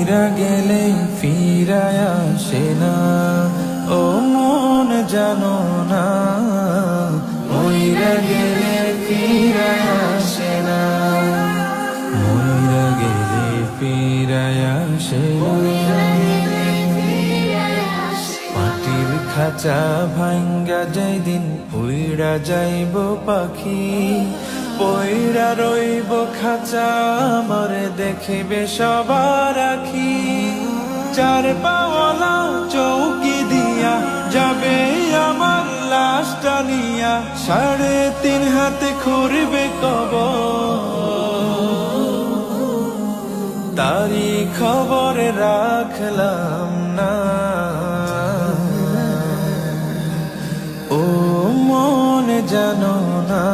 মইরা গেলে ফিরায় আসে না, ও মন জানো না, মইরা গেলে ফিরায় আসে না, মইরা গেলে ফিরায় আসে না। মাটির খাঁচা ভাঙ্গা যাই দিন উইড়া যাইব পাখি, পইড়া রইব খাঁচা মরে দেখিবে সবার আখি। চার পাওয়ালা চৌকি দিয়া যাবে আমার লাশটা নিয়া, 3.5 হাতে খুঁড়বে কবর, তারি খবর রাখলাম না। ও মন জানো না,